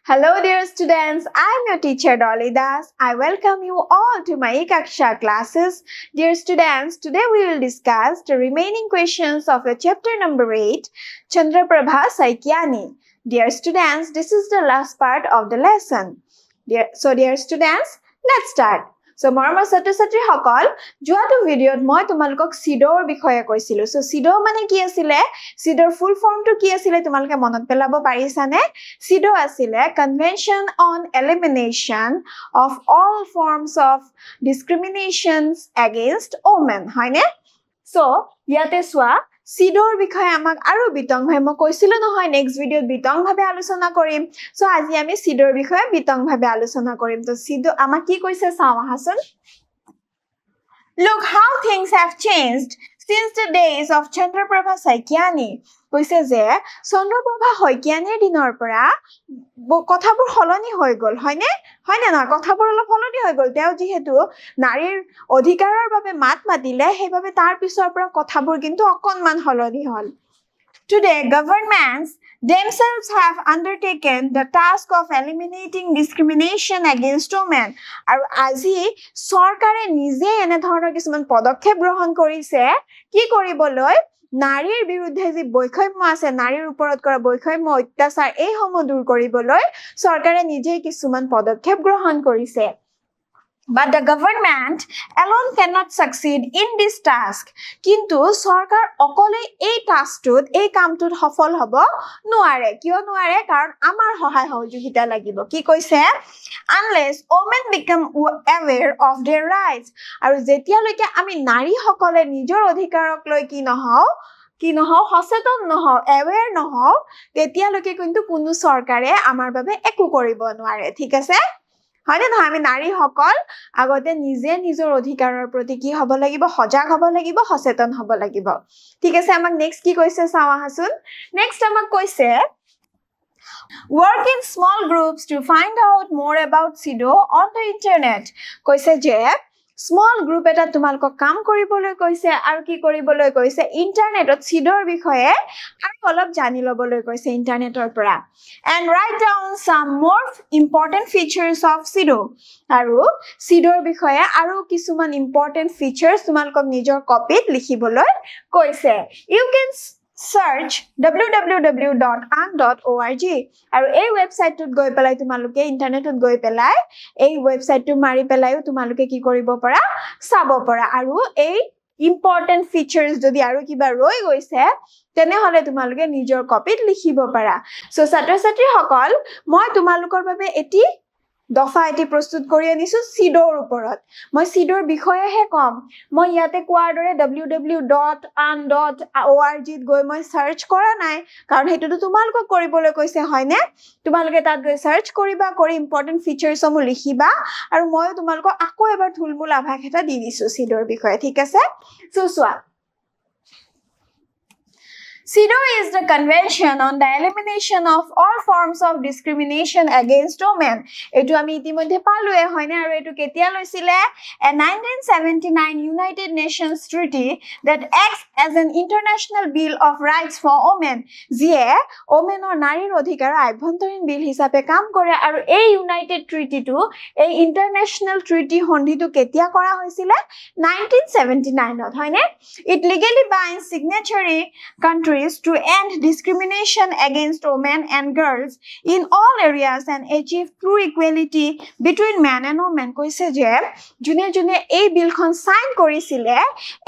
Hello dear students, I am your teacher Dolly Das. I welcome you all to my Ekaksha classes. Dear students, today we will discuss the remaining questions of your chapter number 8, Chandraprabha Saikyani. Dear students, this is the last part of the lesson. Dear students, let's start. So, মৰমৰ ছাত্ৰ-ছাত্ৰী সকল যোৱাটো ভিডিঅত মই তোমালোকক সিডৰ বিষয়ে কৈছিলো so seed মানে কি আছিল সিডৰ ফুল ফৰ্মটো কি আছিল তোমালোকে মনত পেলাব পাৰিছানে সিড আছিল convention on elimination of all forms of discriminations against women হয়নে সো ইয়াতে সোৱা সিডৰ বিষয়ে আমাক আৰু বিতংভাৱে মই কৈছিলো নহয় নেক্সট ভিডিঅত বিতংভাৱে আলোচনা কৰিম সো আজি আমি সিডৰ বিষয়ে বিতংভাৱে আলোচনা কৰিম তো সিড আমাক কি কৈছে চাও আহাচোন Look how things have changed since the days of Chandraprabha Saikyani. কৈছে যে চন্দ্ৰপ্ৰভা শইকীয়ানীৰ দিনৰ পৰা কথাবোৰ হলনি হৈ গল হয়নে না কথাবোৰ অলপ হলনি হৈ গল তেও যেহেতু নাৰীৰ অধিকাৰৰ বাবে মাত মাতিলে সেইভাবে তাৰ পিছৰ পৰা কথাবোৰ কিন্তু অকনমান হলনি হল Today governments themselves have undertaken the task of eliminating discrimination against women আৰু আজি চৰকাৰে নিজে এনে ধৰণৰ কিছুমান পদক্ষেপ গ্ৰহণ কৰিছে কি কৰিবলৈ নাৰীৰ বিৰুদ্ধে যে বৈষম্য আছে নাৰীৰ ওপৰত কৰা বৈষম্য অত্যাচাৰ এই সমূহ দূৰ কৰিবলৈ চৰকাৰে নিজে কিছুমান পদক্ষেপ গ্ৰহণ কৰিছে But the government alone cannot succeed in this task. Kintu sarkar okole ei tasktot ei kamtot safol hobo nuare kiyo nuare karon amar hohay hohojogita lagibo ki koise unless women become aware of their rights aru jetia loike ami nari hokole nijor odhikarok loi ki নহও সচেতন নহও aware নহও তেতিয়া লোকে কিন্তু কোনো সরকারে আমাৰ বাবে একো কৰিব নোৱাৰে ঠিক আছে হয়নে নহয় আমি নাৰী সকল আগতে নিজে নিজৰ অধিকাৰৰ প্ৰতি কি হ'ব লাগিব সজাগ হ'ব লাগিব সচেতন হ'ব লাগিব ঠিক আছে আমাক নেক্সট কি কৈছে চাও আহাচোন নেক্সট আমাক কৈছে Work in small groups to find out more about SIDO on the internet কৈছে যে Small group eta tumalko kam koriboloi koise aru ki koriboloi koise internetot sidor bikhoye aru olop jani loboloi koise internetor pora and write down some more important features of sido aru sidor bikhoye aru kisuman important features tumalko nijor copy likhiboloi koise you can search www.an.org আৰু এই ওয়েবসাইটত গৈ পেলাই তোমালোকে ইন্টাৰনেটত গৈ পেলাই এই ওয়েবসাইটটো মাৰি পেলাইও তোমালোকে কি কৰিব পৰা চাব পৰা আৰু এই ইম্পৰ্টেন্ট ফিচাৰ্স যদি আৰু কিবা ৰৈ গৈছে তেনে হলে তোমালোকে নিজৰ কপিত লিখিব পৰা সো ছাত্ৰ-ছাত্ৰী সকল মই তোমালোকৰ বাবে এটি দফা এটি প্ৰস্তুত কৰি আনিছো সিডৰ ওপৰত মই সিডৰ বিষয়েহে কম মই ইয়াতে কোৱাৰ দৰে www.an.org ত গৈ মই সাৰ্চ কৰা নাই কাৰণ হেতুটো তোমালোকক কৰিবলৈ কৈছে হয়নে তোমালোকে তাত গৈ সাৰ্চ কৰিবা কৰি ইম্পৰ্টেন্ট ফিচাৰ্স সমূহ লিখিবা আৰু মই তোমালোকক আকৌ এবাৰ থুলমূল আভাস এটা দি দিছো সিডৰ বিষয়ে ঠিক আছে so সোৱা SIDO is the Convention on the Elimination of all forms of discrimination against women. Etu ami itimodhe palue hoine aru etu ketia loisile a 1979 United Nations Treaty that acts as an international bill of rights for women. Jie women or narir odhikar abhontorin bill hisabe kam kore aru ei United Treaty tu ei international treaty hondi tu ketia kora hoisile 1979 ot hoine it legally binds signatory countries to end discrimination against women and girls in all areas and achieve true equality between men and women koise je june ei bill khon sign korisile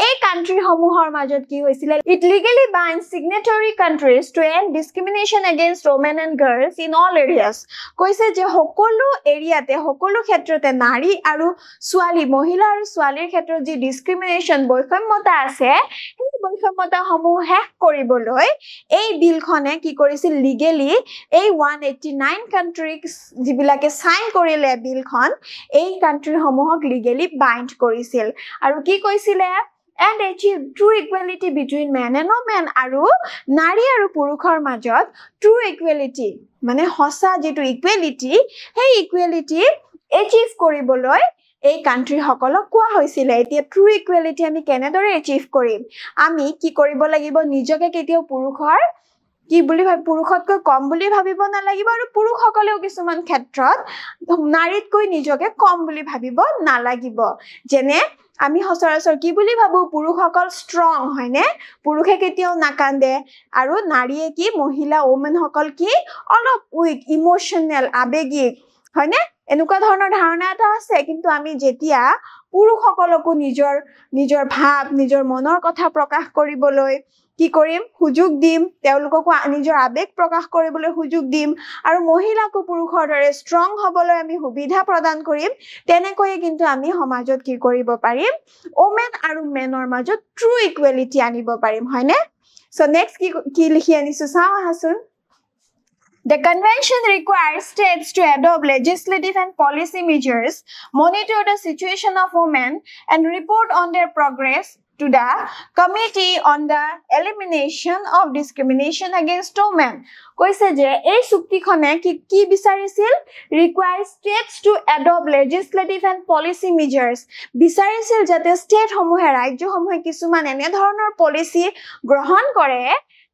ei country homuhor majot ki hoisile it legally binds signatory countries to end discrimination against women and girls in all areas koise je hokolu area te hokolu khetrote nari aru swali mohila aru swalir khetrot ji discrimination boikhomota ase ei boikhomota homu hek koribo এই বিলখনে কি কৰিছিল legally এই 189 countries জিবিলাকে sign কৰিলে বিলখন এই country সমূহক legally bind কৰিছিল আৰু কি কৈছিলে and achieve true equality between men and women aru nari aru purukhor majot true equality mane hosa jetu equality hey equality achieve koriboloi এই কান্ট্ৰি সকলক কোৱা হৈছিল এতিয়া ট্ৰু ইকুৱেলিটি আমি কেনেদৰে এচিভ কৰিম আমি কি কৰিব লাগিব নিজকে কেতিয়াও পুৰুষৰ কি বুলি ভাবি পুৰুষতকৈ কম বুলি ভাবিব নালাগিব আৰু পুৰুষসকলেও কিছুমান ক্ষেত্ৰত নাৰীতকৈ নিজকে কম বুলি ভাবিব নালাগিব যেনে আমি সচৰাচৰ কি বুলি ভাবো পুৰুষসকল ষ্ট্ৰং হয়নে পুৰুষে কেতিয়াও নাকান্দে আৰু নাৰীয়ে কি মহিলা ওমেন সকল কি অলপ উইক ইমোশনাল আবেগিক হয়নে এনেকুৱা ধৰণৰ ধাৰণা এটা আছে কিন্তু আমি যেতিয়া পুৰুষসকলকো নিজৰ ভাব নিজৰ মনৰ কথা প্ৰকাশ কৰিবলৈ কি কৰিম সুযোগ দিম তেওঁলোককো নিজৰ আবেগ প্ৰকাশ কৰিবলৈ সুযোগ দিম আৰু মহিলাকো পুৰুষৰ দৰে ষ্ট্ৰং হ'বলৈ আমি সুবিধা প্ৰদান কৰিম তেনেকৈ কিন্তু আমি সমাজত কি কৰিব পাৰিম ওমেন আৰু মেনৰ মাজত ট্ৰু ইকুৱেলিটি আনিব পাৰিম হয়নে সো নেক্সট কি লিখি আনিছো চাও আহাচোন The convention requires states to adopt legislative and policy measures, monitor the situation of women, and report on their progress to the Committee on the Elimination of Discrimination Against Women. কৈছে যে এই চুক্তিখনে কি বিচাৰিছিল requires states to adopt legislative and policy measures বিচাৰিছিল যাতে state সমূহে ৰাজ্যসমূহে কিছুমান এনে ধৰণৰ পলিচি গ্ৰহণ কৰে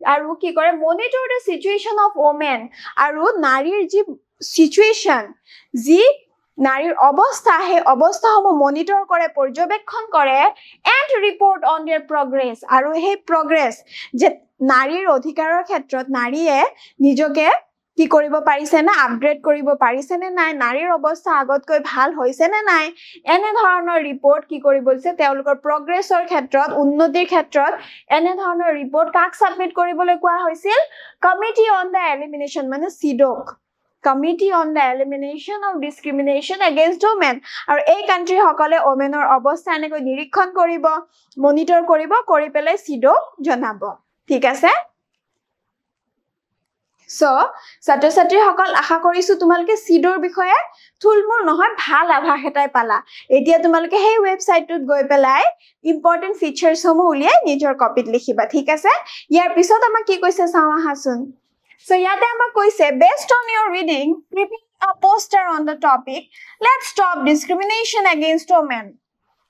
আৰু কি কৰে monitor the situation of women আৰু নাৰীৰ যি সিচুৱেশ্যন যি নাৰীৰ অৱস্থা হে অৱস্থাসমূহ মনিটৰ কৰে পৰ্যবেক্ষণ কৰে and report on their progress আৰু সেই প্ৰগ্ৰেছ যে নাৰীৰ অধিকাৰৰ ক্ষেত্ৰত নাৰীয়ে নিজকে কি কৰিব পাৰিছে না আপগ্ৰেড কৰিব পাৰিছে নে নাই নাৰীৰ অৱস্থা আগতকৈ ভাল হৈছে নে নাই এনে ধৰণৰ ৰিপৰ্ট কি কৰিব হৈছে তেওঁলোকৰ প্ৰগ্ৰেছৰ ক্ষেত্ৰত উন্নতিৰ ক্ষেত্ৰত এনে ধৰণৰ ৰিপৰ্ট কাক সাবমিট কৰিবলৈ কোৱা হৈছিল কমিটি অন দা এলিমিনেশ্যন মানে সিডক Committee on the Elimination of Discrimination Against Women আৰু এই কান্ট্ৰি সকলে ওমেনৰ অৱস্থা এনেকৈ নিৰীক্ষণ কৰিব মনিটৰ কৰিব কৰি পেলাই সিডক জনাব ঠিক আছে সো ছাত্ৰ-ছাত্ৰী সকল আশা কৰিছো তোমালোকে সিডৰ বিষয়ে থুলমুল নহয় ভাল আভাস এটাই পালা এতিয়া তোমালোকে সেই ওয়েবসাইটটোত গৈ পেলাই ইম্পৰ্টেন্ট ফিচাৰছ সমূহ উলিয়াই নিজৰ কপিত লিখিবা ঠিক আছে ইয়াৰ পিছত আমাক কি কৈছে চাও আহাচোন So yate ama koise based on your reading prepare a poster on the topic let's stop discrimination against women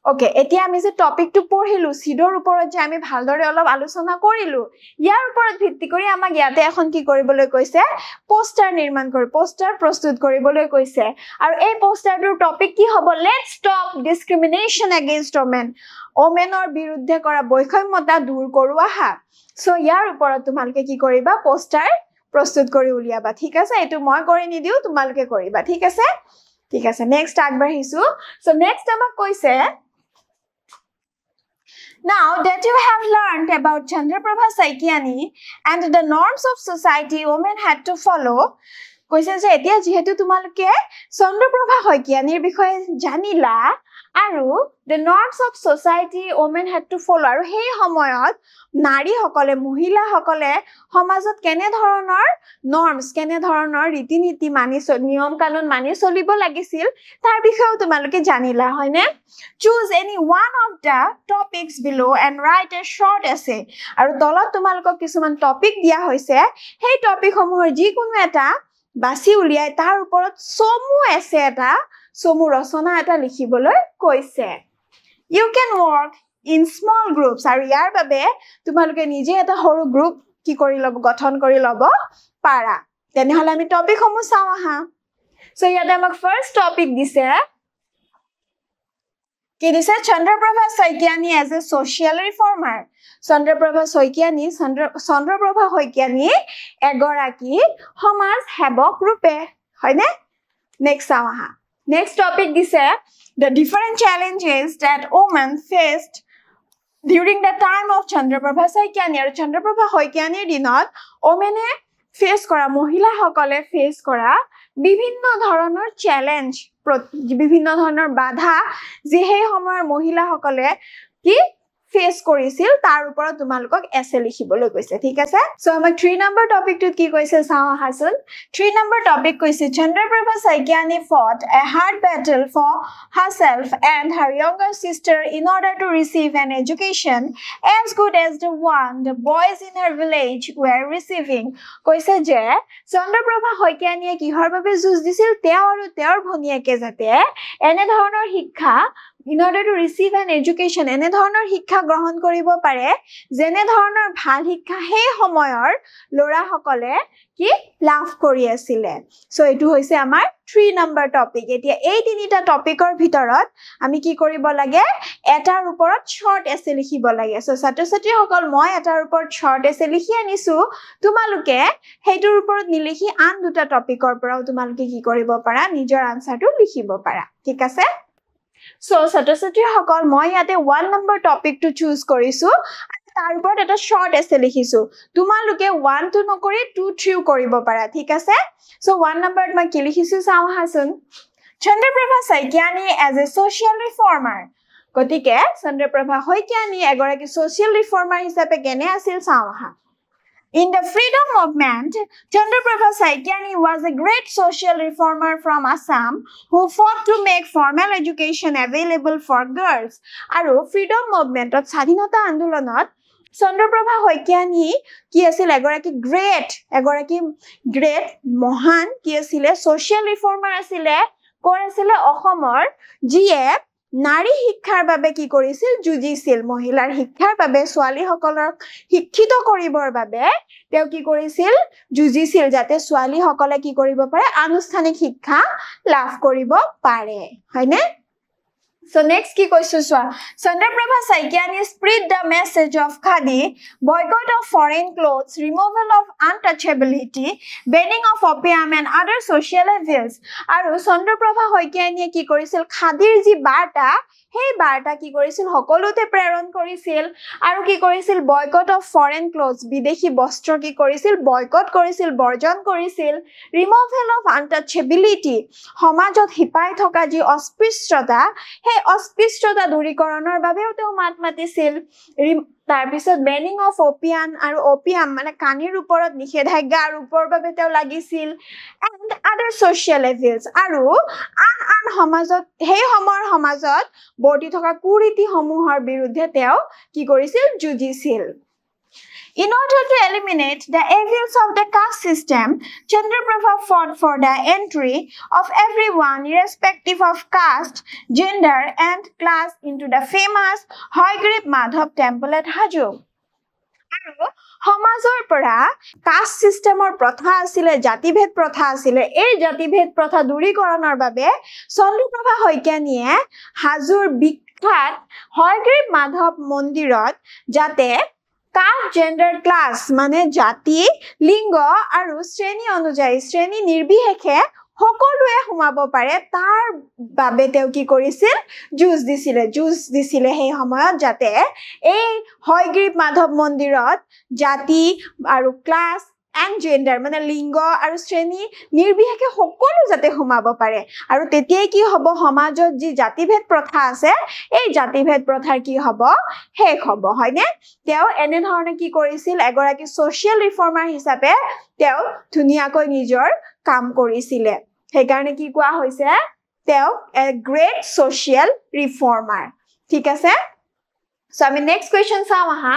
okay etia ami je topic tu porhilu sidor uporot je ami bhaldore olop alochona korilu yar uporot bhitti kori amak yate ekhon ki koriboloi koise poster nirman kori poster prostut koriboloi koise aru ei poster tur topic ki hobo let's stop discrimination against women ওমেনৰ বিৰুদ্ধে কৰা বৈষম্যতা দূৰ কৰোৱা হা so ইয়াৰ ওপৰত তোমালকে কি কৰিবা poster প্ৰস্তুত কৰি উলিয়াবা ঠিক আছে এটো মই কৰি নিদিও তোমালকে কৰিবা ঠিক আছে নেক্সট আগবাঢ়িছো সো নেক্সট আমাক কৈছে Now that you have learned about Chandraprabha Saikiani and the norms of society women had to follow কৈছে যে এতিয়া যেহেতু তোমালকে চন্দ্ৰপ্ৰভা শইকীয়ানীৰ বিষয়ে জানিলা আৰু the norms of society women had to follow আৰু সেই সময়ত নাৰী সকলে মহিলা সকলে সমাজত কেনে ধৰণৰ norms কেনে ধৰণৰ ৰীতি-নীতি মানি নিয়ম কানুন মানি চলিব লাগিছিল তাৰ বিষয়েও তোমালোকে জানিলা হয়নে choose any one of the topics below and write a short essay আৰু তলত তোমালোকক কিছুমান টপিক দিয়া হৈছে সেই টপিক সমূহৰ যিকোনো এটা বাছি উলিয়াই তাৰ ওপৰত সমু এছে এটা সমু ৰচনা এটা লিখিবলৈ কৈছে you can work in small groups আৰু ইয়াৰ বাবে তোমালোকে নিজে এটা সৰু গ্ৰুপ কি কৰি লব গঠন কৰি লব পাৰা তেনেহলে আমি টপিক সমূহ চাও আহা সো ইয়াতে আমাক ফাৰ্স্ট টপিক দিছে কি দিছে Chandraprabha Saikiani as a social reformer Chandraprabha Saikiani এগৰাকী সমাজ সেৱক ৰূপে হয়নে নেক্সট চাও আহা Next topic is the different challenges that women faced during the time of Chandraprabha Saikiani. Or Chandraprabha Saikiani dinot women face kora mohila hokole face kora bibhinno dhoroner challenge bibhinno dhoroner badha je he homoyar mohila hokole ki face কৰিছিল তাৰ ওপৰত তোমালকক এছে লিখিবলৈ কৈছে ঠিক আছে so আমাক 3 number টপিকটো কি কৈছে চাও হাসন 3 নম্বৰ টপিক কৈছে Chandraprabha Saikiani fought a hard battle for herself and her younger sister in order to receive an education as good as the one the boys in her village were receiving কৈছে যে Chandraprabha Saikiani কিহৰ বাবে যুঁজ দিছিল তেওঁ আৰু তেওঁৰ ভনিয়েকে যাতে এনে ধৰণৰ শিক্ষা in order to receive an education এনে ধৰণৰ শিক্ষা গ্ৰহণ কৰিব পাৰে যেনে ধৰণৰ ভাল শিক্ষা সেই সময়ৰ লৰা সকলে কি লাভ কৰি আছিল সো এটো হৈছে আমাৰ 3 নম্বৰ টপিক এতিয়া এই তিনিটা টপিকৰ ভিতৰত আমি কি কৰিব লাগে এটাৰ ওপৰত শৰ্ট এছে লিখিব লাগে সো ছাত্ৰ-ছাত্ৰী সকল মই এটাৰ ওপৰত শৰ্ট এছে লিখি আনিছো তোমালোকে হেইটোৰ ওপৰত নিলিখি আন দুটা টপিকৰ পৰাও তোমালোকে কি কৰিব পাৰা নিজৰ আনসাৰটো লিখিব পাৰা ঠিক আছে So, ছাত্ৰ-ছাত্ৰী সকল মই ইয়াতে 1 নম্বৰ টপিকটো চুজ কৰিছো তাৰ ওপৰত এটা শৰ্ট এছে লিখিছো তোমালোকে 1 2 নকৰি 2 3 কৰিব পাৰা ঠিক আছে সো 1 নম্বৰত মই কি লিখিছো চাও হাসুন Chandraprabha Saikiani as a social reformer গতিকে চন্দ্ৰপ্ৰভা শইকীয়ানী এগৰাকী social reformer হিচাপে কেনে আছিল চাও হা In the freedom movement, Chandraprabha Saikyani was a great social reformer from Assam who fought to make formal education available for girls. Aru freedom movement of Sadhinata Andolonot, Chandraprabha Saikyani ki asil egoraki great mohan ki asile social reformer asile kor asile Ohomor jiye নাৰী শিক্ষাৰ বাবে কি কৰিছিল জুজিছিল মহিলাৰ শিক্ষাৰ বাবে ছোৱালী সকলক শিক্ষিত কৰিবৰ বাবে তেওঁ কি কৰিছিল জুজিছিল যাতে ছোৱালী সকলে কি কৰিব পাৰে আনুষ্ঠানিক শিক্ষা লাভ কৰিব পাৰে হয়নে So next কি কৈছো সোৱা Chandraprabha Saikyani spread the message of Khadi, boycott of foreign clothes, removal of untouchability, banning of opium and other social evils. আৰু Chandraprabha Saikyani কি কৰিছিল খাদিৰ যি বাৰ্তা সেই বাৰ্তা কি কৰিছিল সকলোতে প্ৰেৰণ কৰিছিল আৰু কি কৰিছিল boycott of foreign clothes বিদেশী বস্ত্ৰ কি কৰিছিল boycott কৰিছিল বৰ্জন কৰিছিল removal of untouchability সমাজত হিপাই থকা যি অস্পৃশ্যতা সেই অস্পৃশ্যতা দূৰীকৰণৰ বাবেও তেওঁ মাত মাতিছিল তাৰ পিছত banning of opium আৰু opium মানে কানিৰ ওপৰত নিষেধাজ্ঞাৰ ওপৰৰ বাবে তেওঁ লাগিছিল and other social evils আৰু আন সমাজত সেই সময়ৰ সমাজত বৰ্তি থকা কুৰীতি সমূহৰ বিৰুদ্ধে তেওঁ কি কৰিছিল যুঁজিছিল In order to eliminate the evils of the caste system, Chandraprabha fought for the entry of everyone, irrespective of caste, gender, and class, into the famous Hoygrip Madhav temple at Hajur. সমাজৰ পৰা caste সিস্টেমৰ প্ৰথা আছিল জাতিভেদ প্ৰথা আছিল এই জাতিভেদ প্ৰথা দূৰীকৰণৰ বাবে চন্দ্ৰপ্ৰভা শইকীয়ানীয়ে হাজোৰ বিখ্যাত হয়গ্ৰীব মাধৱ মন্দিৰত যাতে কাষ্ট জেন্ডাৰ ক্লাস মানে জাতি লিংগ আৰু শ্ৰেণী অনুযায়ী শ্ৰেণী নিৰ্বিশেষে সকলোৱে সোমাব পাৰে তাৰ বাবে তেওঁ কি কৰিছিল জুজ দিছিলে সেই সময়ত যাতে এই হয়গ্ৰীব মাধৱ মন্দিৰত জাতি আৰু ক্লাস and gender মানে লিংগ আৰু শ্ৰেণী নিৰ্বিশেষে সকলো যাতে সোমাব পাৰে আৰু তেতিয়াই কি হ'ব সমাজত যি জাতিভেদ প্ৰথা আছে এই জাতিভেদ প্ৰথাৰ কি হ'ব শেষ হ'ব হয়নে তেওঁ এনে ধৰণে কি কৰিছিল এগৰাকী social reformer হিচাপে তেওঁ ধুনিয়াকৈ নিজৰ কাম কৰিছিল সেই কাৰণে কি কোৱা হৈছে তেওঁ a great social reformer ঠিক আছে সো আমি নেক্সট কোৱেশ্চন চাম আহা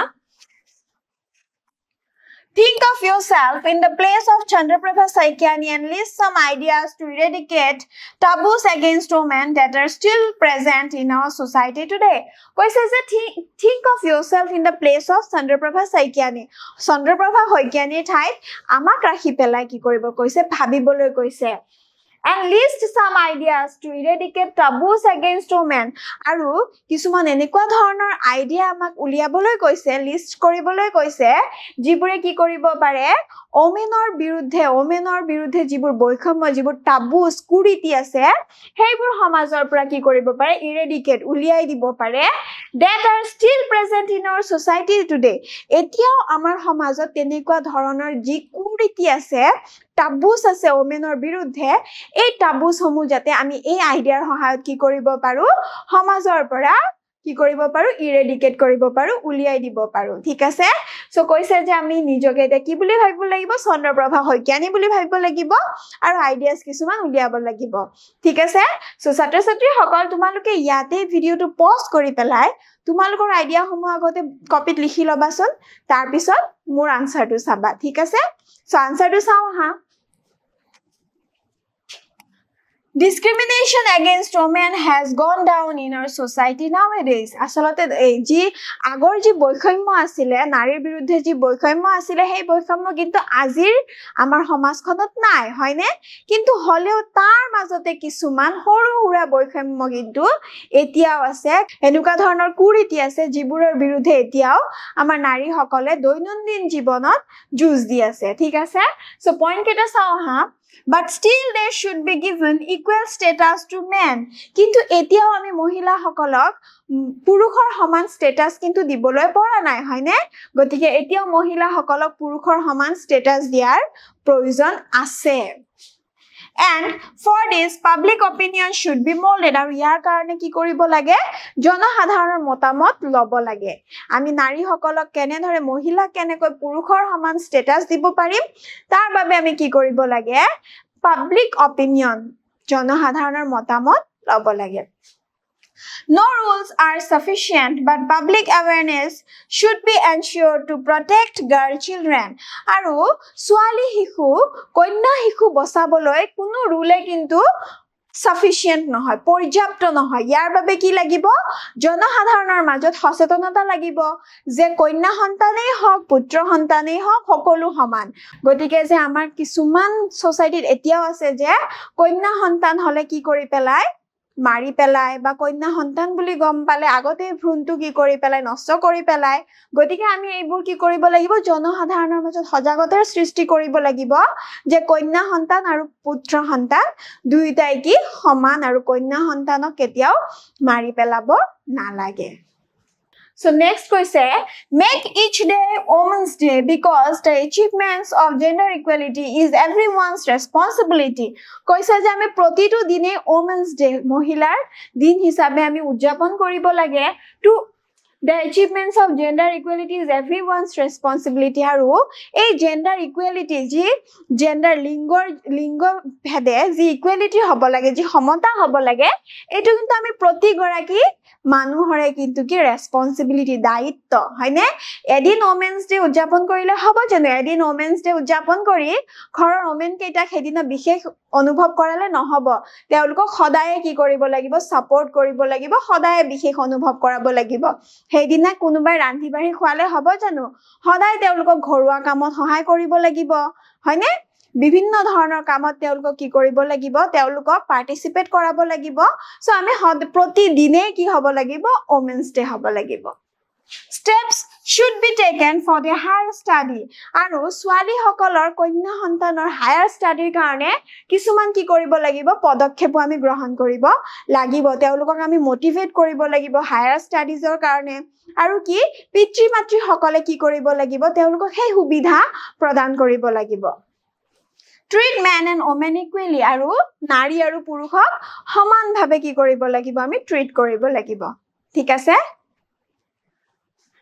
Think of yourself in the place of Chandraprabha Saikyani and list some ideas to eradicate taboos against women that are still present in our society today. Koise je think of yourself in the place of Chandraprabha Saikyani. Chandraprabha Saikyani thait amak rakhi pelai ki koribo koise bhabiboloi koise. And list some ideas to eradicate taboos against women. Aru kisuman enekwa dhoroner idea amak uliaboloi koise list koriboloi koise jibure ki koribo pare ওমেনৰ বিৰুদ্ধে যিবোৰ বৈষম্য যিবোৰ taboos কুৰীতি আছে সেইবোৰ সমাজৰ পৰা কি কৰিব পাৰে eradicate উলিয়াই দিব পাৰে that are still present in our society today এতিয়াও আমাৰ সমাজত তেনেকুৱা ধৰণৰ যি কুৰীতি আছে taboos আছে ওমেনৰ বিৰুদ্ধে এই taboos সমূহ যাতে আমি এই আইডিয়াৰ সহায়ত কি কৰিব পাৰো সমাজৰ পৰা কি কৰিব পাৰো eradicate কৰিব পাৰো উলিয়াই দিব পাৰো ঠিক আছে সো কৈছে যে আমি নিজকে এটা কি বুলি ভাবিব লাগিব চন্দ্ৰপ্ৰভা শইকীয়ানী বুলি ভাবিব লাগিব আৰু আইডিয়াস কিছুমান উলিয়াব লাগিব ঠিক আছে সো ছাত্ৰ-ছাত্ৰী সকল তোমালোকে ইয়াতে ভিডিওটো পজ কৰি পেলাই তোমালোকৰ আইডিয়া সমূহ আগতে কপিত লিখি লবাচোন তাৰ পিছত মোৰ আনসাৰটো চাবা ঠিক আছে সো আনসাৰটো চাও হা Discrimination against women has gone down in our society nowadays. Asalate ji agor ji boikhomyo asile narir biruddhe ji boikhomyo asile hei boikhomyo kintu azir amar samajkhonot nai hoyne kintu holeo tar majote kisuman horu hura boikhomyo kintu etiao ase enuka dhoroner kuriti ase jiburor biruddhe etiao amar nari hokole doinondin jibonot juj di ase thik ase so point keta sao ha but still there should be given equal status to men kintu etiao ami mohila hokolok purukhor saman status kintu diboloi pora nai hoyne gotike etiao mohila hokolok purukhor saman status diar provision ase and for this public opinion should be molded aru yar karone ki koribo lage জনসাধাৰণৰ মতামত লব লাগে আমি নাৰী সকলক কেনে ধৰে মহিলা কেনে কৈ পুৰুষৰ সমান স্ট্যাটাস দিব পাৰিম তাৰ বাবে আমি কি কৰিব লাগে পাব্লিক অপিনিয়ন জনসাধাৰণৰ মতামত লব লাগে No rules are sufficient, but public awareness should be ensured to protect girl children. Aru swali hiku, koina hiku bosaboloi kuno rule kintu sufficient nohoy, porjapto nohoy. Yar babe ki lagibo, জনসাধাৰণৰ মাজত সচেতনতা লাগিব যে কন্যা সন্তানেই হওক পুত্ৰ সন্তানেই হওক সকলো সমান গতিকে যে আমাৰ কিছুমান সোসাইটিত এতিয়াও আছে যে কন্যা সন্তান হলে কি কৰি পেলাই মাৰি পেলাই বা কন্যা সন্তান বুলি গম পালে আগতে ভ্ৰূণটো কি কৰি পেলাই নষ্ট কৰি পেলাই গতিকে আমি এইবোৰ কি কৰিব লাগিব জনসাধাৰণৰ মাজত সজাগতাৰ সৃষ্টি কৰিব লাগিব যে কন্যা সন্তান আৰু পুত্ৰ সন্তান দুইটাই কি সমান আৰু কন্যা সন্তানক কেতিয়াও মাৰি পেলাব নালাগে So next question, make each day Women's Day because the achievements of gender equality is everyone's responsibility. Koisa je ame protitu dine Women's Day mohilar din hisabe ami udjapon koribo lage to the achievements of gender equality is everyone's responsibility aru ei gender equality ji gender lingo bhede ji equality hobo lage ji সমতা hobo lage etu kintu ami proti goraki মানুহৰে কিন্তু কি responsibility দায়িত্ব হয়নে এদিন women's day উদযাপন কৰিলে হ'ব জানো এদিন ওমেন্স ডে উদযাপন কৰি ঘৰৰ ওমেন কেইটা হেদিনা বিশেষ অনুভৱ কৰালে নহব তেওঁলোকক সদায় কি কৰিব লাগিব সাপোৰ্ট কৰিব লাগিব সদায় বিশেষ অনুভৱ কৰাব লাগিব হেদিনা কোনোবাই ৰান্ধি বাঢ়ি খোৱালে হ'ব জানো সদায় তেওঁলোকক ঘৰুৱা কামত সহায় কৰিব লাগিব হয়নে বিভিন্ন ধৰণৰ কামত তেওঁলোকক কি কৰিব লাগিব তেওঁলোকক পাৰ্টিসিপেট কৰাব লাগিব সো আমি প্ৰতিদিনে কি হ'ব লাগিব ওমেন্স ডে হ'ব লাগিব steps should be taken for their higher study aru swali hokolor kanya santanor higher study karone kisuman ki koribo lagibo podokhepo ami grohon koribo lagibo teolukok ami motivate koribo lagibo higher studies or karone aru ki pitri matri hokole ki koribo lagibo teolukok hei subidha pradan koribo lagibo treat men and women equally aru nari aru purukhok saman bhabe ki koribo lagibo ami treat koribo lagibo thik ase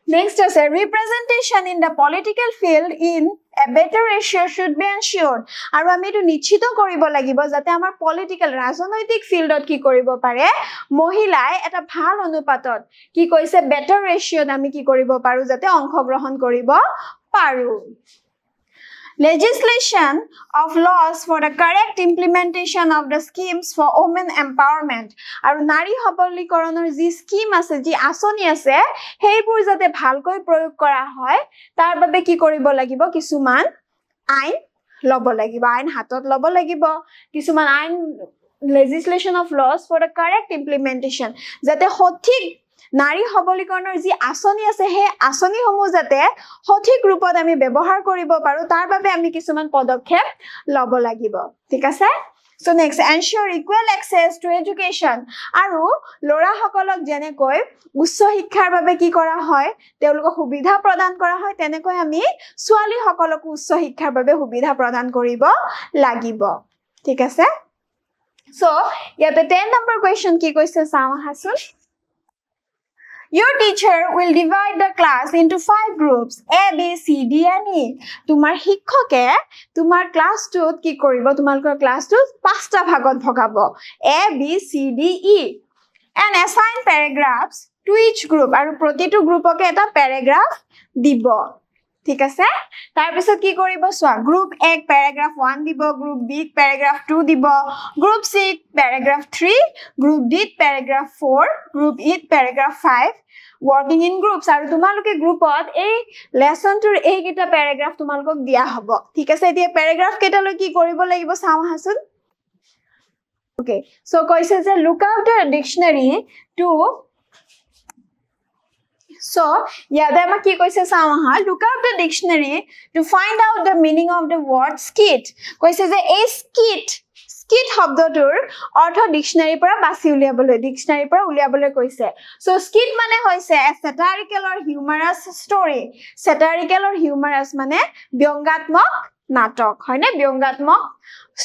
Next is a representation in the political field in a better ratio should be ensured. Aru ami etu nichito koribo lagibo jate amar political rajonaitik fieldot ki koribo pare mohilai eta bhal onupatot ki koise better ratio ami ki koribo paru jate onkhogrohon koribo paru. Legislation of laws for the correct implementation of the schemes for women empowerment aru nari hobolikoronor ji scheme ase ji asoni ase heibur jate bhalkoi proyog kora hoy tar babe ki koribo lagibo kisuman ain lobo lagibo ain hatot lobo lagibo kisuman ain legislation of laws for the correct implementation jate hothik নাৰী সবলীকৰণৰ যি আসনি আছে হে আসনি সমূহ যাতে সঠিক ৰূপত আমি ব্যৱহাৰ কৰিব পাৰো তাৰ বাবে আমি কিছুমান পদক্ষেপ লব লাগিব ঠিক আছে So next, ensure equal access to education. Aru lora hokolok jenekoi usso shiক্ষাৰ বাবে কি কৰা হয় তেওঁলোকক সুবিধা প্ৰদান কৰা হয় তেনেকৈ আমি ছোৱালী hokolok usso শিক্ষাৰ বাবে সুবিধা প্ৰদান কৰিব লাগিব ঠিক আছে So ইয়াতে 10 number question কি কৈছে চাও হাসুন Your teacher will divide the class into 5 groups A, B, C, D, and E. Tumar hikhoke tumar class 2 ki koribo tumalkor class 2 5ta bhagot bhagabo A, B, C, D, E and assign paragraphs to each group aru protitu group oke eta paragraph dibo ঠিক আছে তাৰ পিছত কি কৰিব সোৱা group A প্যাৰাগ্ৰাফ 1 দিব group B প্যাৰাগ্ৰাফ 2 দিব group C প্যাৰাগ্ৰাফ 3 group D প্যাৰাগ্ৰাফ 4 group E প্যাৰাগ্ৰাফ 5 working in groups আৰু তোমালোকে গ্ৰুপত এই লেসনটোৰ এই কেটা প্যাৰাগ্ৰাফ তোমালোকক দিয়া হ'ব ঠিক আছে এতিয়া প্যাৰাগ্ৰাফ কেটালৈ কি কৰিব লাগিব চাও হাসুন okay so কৈছে যে look out the dictionary to so yada ma ki koise sao ha look up the dictionary to find out the meaning of the word skit koise je a skit শব্দটোৰ অৰ্থ ডিকশনাৰী পৰা বাছি উলিয়াবলৈ ডিকশনাৰী পৰা উলিয়াবলৈ কৈছে so skit মানে হৈছে a satirical or humorous story satirical or humorous মানে ব্যঙ্গাত্মক নাটক হয়নে ব্যঙ্গাত্মক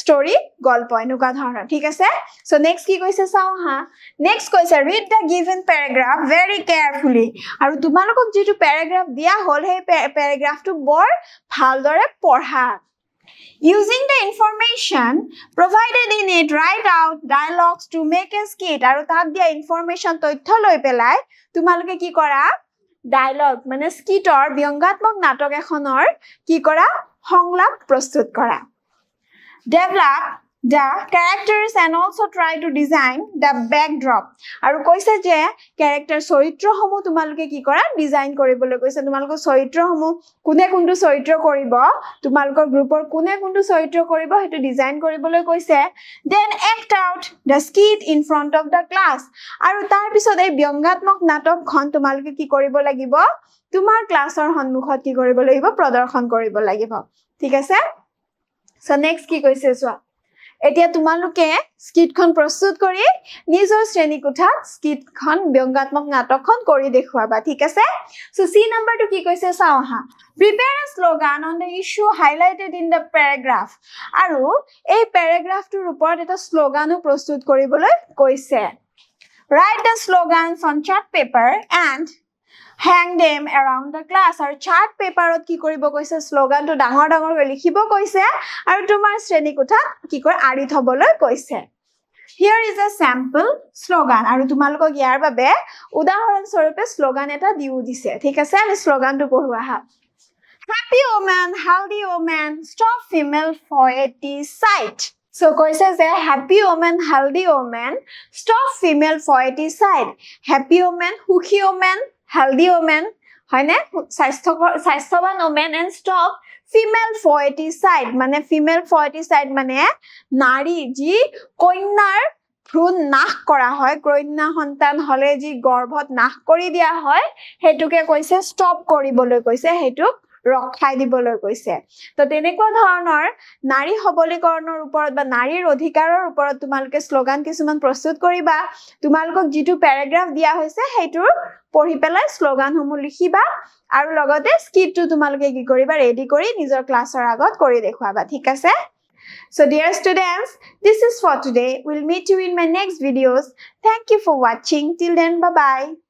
story গল্প এনেকুৱা ধৰণৰ ঠিক আছে so next কি কৈছে চাও হা next কৈছে read the given paragraph very carefully আৰু তোমালোকক যেটো paragraph দিয়া হল হে paragraphটো বৰ ভালদৰে পঢ়া using the information provided in it write out dialogues to make a skit আৰু তাত দিয়া information তথ্য লৈ পেলাই তোমালোকে কি কৰা dialogue মানে skitৰ ব্যঙ্গাত্মক নাটক এখনৰ কি কৰা সংলাপ প্ৰস্তুত কৰা develop the characters and also try to design the backdrop আৰু কৈছে যে character চৰিত্ৰসমূহ তোমালোকে কি কৰা ডিজাইন কৰিবলৈ কৈছে তোমালোকৰ চৰিত্ৰসমূহ কোনে কোনটো চৰিত্ৰ কৰিব তোমালোকৰ গ্ৰুপৰ কোনে কোনটো চৰিত্ৰ কৰিব হেতু ডিজাইন কৰিবলৈ কৈছে then act out the skit in front of the class আৰু তাৰ পিছত এই ব্যঙ্গাত্মক নাটকখন তোমালোকে কি কৰিব লাগিব তোমাৰ ক্লাছৰ সন্মুখত কি কৰিব লাগিব প্ৰদৰ্শন কৰিব লাগিব ঠিক আছে so next কি কৈছে সোৱা এতিয়া তোমালোকে স্কিটখন প্ৰস্তুত কৰি নিজৰ শ্ৰেণী কোঠাত স্কিটখন ব্যঙ্গাত্মক নাটকখন কৰি দেখুৱাবা ঠিক আছে so C number টো কি কৈছে চাও হা prepare a slogan on the issue highlighted in the paragraph আৰু এই প্যাৰাগ্ৰাফটোৰ ওপৰত এটা শ্লোগানো প্ৰস্তুত কৰিবলৈ কৈছে write the slogans on chart paper and hang them around the class আৰু chart paperত কি কৰিব কৈছে শ্লোগানটো ডাঙৰ ডাঙৰ কৰি লিখিব কৈছে আৰু তোমাৰ শ্ৰেণী কোঠা কি কৰে আৰি থবলৈ কৈছে here is a sample slogan আৰু তোমালোকক ইয়াৰ বাবে উদাহৰণ স্বৰূপে শ্লোগান এটা দিও দিছে ঠিক আছে আমি শ্লোগানটো পঢ়ুৱা হা happy woman healthy woman stop female foeticide so কৈছে যে happy woman healthy woman stop female foeticide happy woman সুখী woman healthy woman হয়নে স্বাস্থ্যৱান woman and stop female foeticide মানে female foeticide মানে নাৰী যি কন্যাৰ ভ্ৰূণ নাশ কৰা হয় কন্যা সন্তান হলে যি গৰ্ভত নাশ কৰি দিয়া হয় হেতুকে কৈছে stop কৰিবলৈ কৈছে হেতুক ৰখাই দিবলৈ কৈছে তো তেনেকুৱা ধৰণৰ নাৰী সবলীকৰণৰ ওপৰত বা নাৰীৰ অধিকাৰৰ ওপৰত তোমালোকে শ্লোগান কিছুমান প্ৰস্তুত কৰিবা তোমালোকক যেটো প্যাৰাগ্ৰাফ দিয়া হৈছে হেতুৰ পঢ়ি পেলাই শ্লোগানসমূহ লিখিবা আৰু লগতে স্কিটটো তোমালোকে কি কৰিবা ৰেডি কৰি নিজৰ ক্লাছৰ আগত কৰি দেখুৱাবা ঠিক আছে So dear students, this is for today. We'll meet you in my next videos. Thank you for watching. Till then, bye-bye.